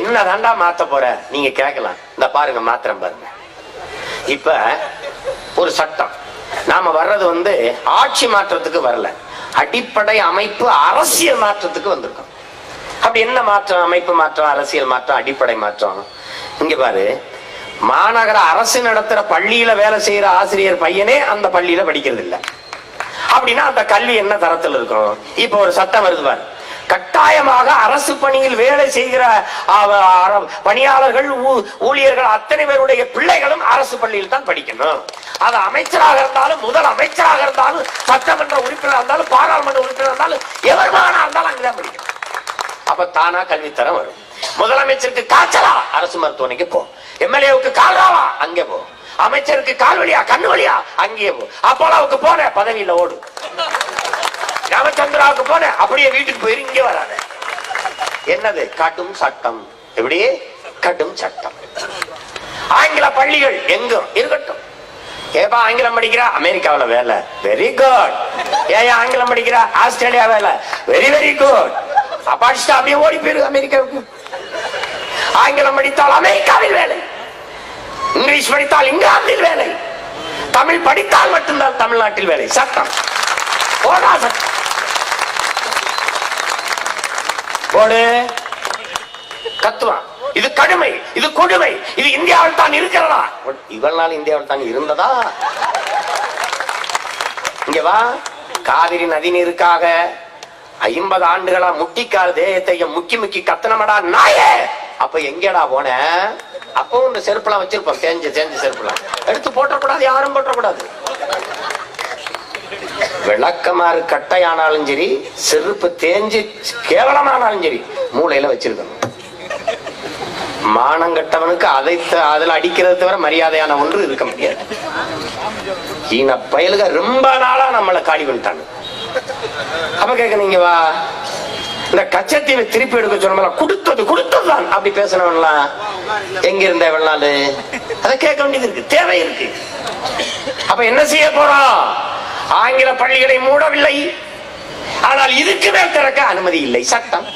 என்ன தாண்டா மாத்த போற நீங்க கேட்கலாம். இந்த பாருங்க மாத்திரம் பாருங்க. இப்ப ஒரு சட்டம் நாம வர்றது ஆட்சி மாற்றத்துக்கு வரல, அடிப்படை அமைப்பு அரசியல் மாற்றத்துக்கு வந்திருக்கோம். அப்படி என்ன மாற்றம்? அமைப்பு மாற்றம், அரசியல் மாற்றம், அடிப்படை மாற்றம். இங்க பாரு, மாநகர அரசு நடத்துற பள்ளியில வேலை செய்யற ஆசிரியர் பையனே அந்த பள்ளியில படிக்கிறது இல்லை. அப்படின்னா அந்த கல்வி என்ன தரத்தில் இருக்கும்? இப்ப ஒரு சட்டம் வருது பாரு, கட்டாயமாக அரசு பணியில் வேலை செய்கிற பணியாளர்கள் ஊழியர்கள் அத்தனை பேருடைய பிள்ளைகளும் அரசு பள்ளியில் தான் படிக்கணும். அது அமைச்சராக இருந்தாலும், முதல் அமைச்சராக இருந்தாலும், சட்டமன்ற உறுப்பினர் இருந்தாலும், பாராளுமன்ற உறுப்பினர் இருந்தாலும், எவருமானா இருந்தாலும் அங்கதான் படிக்கணும். அப்ப தானா கல்வித்தரம் வரும். முதலமைச்சருக்கு காய்ச்சலா அரசு மருத்துவமனைக்கு போ, எம்எல்ஏவுக்கு கால்ராவா அங்கே போ, அமைச்சருக்கு கால் வழியா கண்ணு வழியா அங்கே போ, அப்போலாவுக்கு போன பதவியில ஓடு, ராமச்சந்திராவுக்கு போன அப்படியே வீட்டுக்கு போயிரு, இங்கே வராத. என்னது? கடும் சட்டம். எப்படி கடும் சட்டம்? ஆங்கில பள்ளிகள் எங்கும் இருக்கட்டும். ஏப்பா ஆங்கிலம் படிக்கிறா? அமெரிக்காவில் வேலை, வெரி குட். ஏன் ஆங்கிலம் படிக்கிறா? ஆஸ்திரேலியா வேலை, வெரி வெரி குட். படிச்சுட்டா அப்படியே ஓடி போயிரு அமெரிக்காவுக்கு. ஆங்கிலம் படித்தால் அமெரிக்காவில் வேலை, இங்கிலீஷ் படித்தால் இங்கிலாந்தில் வேலை, தமிழ் படித்தால் மட்டும்தான் தமிழ்நாட்டில் வேலை. சட்டம் போடா, சட்டம் போடு. கத்துவான், இது கடுமை, இது கொடுமை, இது இந்தியாவில் தான் இருக்கிறதா? இவ்வளவு நாள் இந்தியாவில் தான் இருந்ததா? இங்க வா, காவிரி நதி நீருக்காக 50 ஆண்டுகளா முட்டிக்கால் தேயத்தை முக்கி முக்கி கத்தனமடா நாயே. அப்ப எங்கடா போன? அப்போ இந்த செருப்புலாம் வச்சிருப்போம், தேஞ்ச செருப்புலாம் எடுத்து போட்டக்கூடாது, யாரும் போட்டக்கூடாது. விளக்கமாறு கட்டையானாலும் சரி, செருப்பு தேஞ்சு கேவலமானாலும் சரி, மூளையில வச்சிருக்கணும். மானங்கட்டவனுக்கு அதுல அடிக்கிறது தவிர மரியாதையான ஒன்று இருக்க முடியாது. ஈன பயலுக ரொம்ப நாளா நம்மளை காடி பண்ணிட்டாங்க. அப்ப கேட்க, நீங்க வா, இந்த கச்சத்தீவை திருப்பி எடுக்க சொன்ன கொடுத்ததுதான் அப்படி பேசினவன்லாம் எங்க இருந்த நாள் அதை கேட்க வேண்டியது இருக்கு, தேவை இருக்கு. அப்ப என்ன செய்ய போறோம்? ஆங்கில பள்ளிகளை மூடவில்லை, ஆனால் இதுக்கு மேல் திறக்க அனுமதி இல்லை. சட்டம்.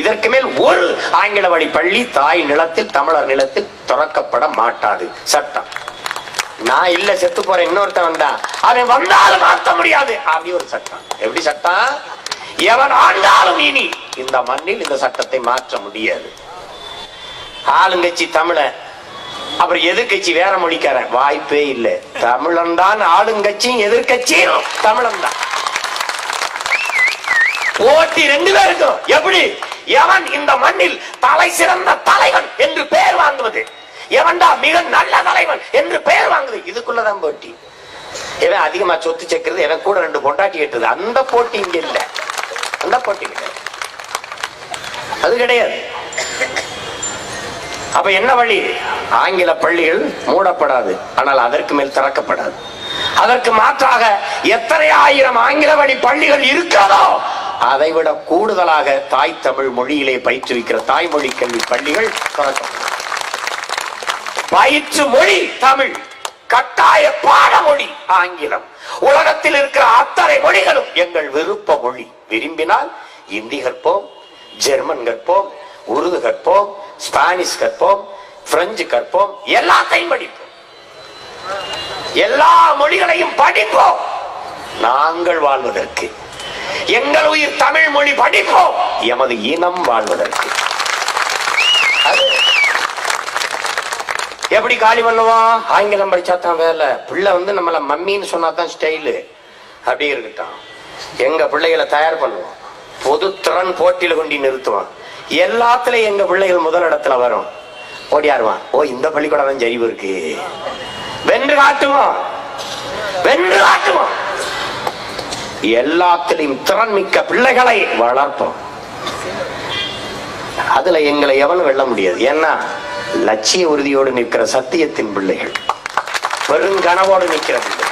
இதற்கு மேல் ஒரு ஆங்கில வழி பள்ளி தாய் நிலத்தில், தமிழர் நிலத்தில் திறக்கப்பட மாட்டாது. சட்டம். நான் இல்ல செத்து போறேன், இன்னொருத்தன் வந்தா அவன் வந்தாலும் மாற்ற முடியாது, அப்படி ஒரு சட்டம். எப்படி சட்டம்? எவன் ஆண்டாலும் இனி இந்த மண்ணில் இந்த சட்டத்தை மாற்ற முடியாது. ஆளுங்கட்சி தமிழ, அப்புறம் எதிர்கட்சி வேற மொழிக்கார, வாய்ப்பே இல்லை. தமிழன் தான் ஆளுங்கட்சியும் எதிர்கட்சியும் தமிழன் தான். போட்டி 2 பேருக்கும். எப்படி? எவன் இந்த மண்ணில் தலை சிறந்த தலைவன் என்று பெயர் வாங்குவது, எவன்டா மிக நல்ல தலைவன் என்று பெயர் வாங்குது, இதுக்குள்ளதான் போட்டி. எவன் அதிகமா சொத்து சேர்க்கிறது, எவன் கூட 2 பொண்டாட்டி கேட்டது, அந்த போட்டி இங்க இல்ல. அந்த போட்டி கிடையாது, அது கிடையாது. அப்ப என்ன வழி? ஆங்கில பள்ளிகள் மூடப்படாது, ஆனால் அதற்கு மேல் திறக்கப்படாது. அதற்கு மாற்றாக எத்தனை ஆயிரம் ஆங்கில வழி பள்ளிகள் இருக்கிறதோ அதை விட கூடுதலாக தாய் தமிழ் மொழியிலே பயிற்றுவிக்கிற தாய்மொழி கல்வி பள்ளிகள் திறக்கப்படும். பயிற்று மொழி தமிழ், கட்டாய பாடமொழி ஆங்கிலம். உலகத்தில் இருக்கிற அத்தனை மொழிகளும் எங்கள் விருப்ப மொழி. விரும்பினால் இந்தி கற்போம், ஜெர்மன் கற்போம், உருது கற்போம், ஸ்பானிஷ் கற்போம், பிரெஞ்சு கற்போம், எல்லாத்தையும் படிப்போம், எல்லா மொழிகளையும் படிப்போம். நாங்கள் வாழ்வதற்கு, எங்கள் உயிர் தமிழ் மொழி படிப்போம், எமது இனம் வாழ்வதற்கு. எப்படி காலி பண்ணுவோம்? ஆங்கிலம் படிச்சாதான் வேலை. பிள்ளை நம்மள மம்மின்னு சொன்னாதான் ஸ்டைலு, அப்படி இருக்கட்டும். எங்க பிள்ளைகளை தயார் பண்ணுவோம், பொது திறன் போட்டியில கொண்டு நிறுத்துவோம். எல்லாத்துலயும் எங்க பிள்ளைகள் முதலிடத்துல வரும், ஓடியாருவான். ஓ, இந்த பள்ளிக்கூடம் தான் ஜெரிவு இருக்கு, வென்று காட்டுவோம், வென்று காட்டுவோம். எல்லாத்திலையும் திறன் மிக்க பிள்ளைகளை வளர்ப்போம். அதுல எங்களை எவனும் வெல்ல முடியாது. ஏன்னா லட்சிய உறுதியோடு நிற்கிற சத்தியத்தின் பிள்ளைகள், பெருங்கனவோடு நிற்கிற பிள்ளைகள்.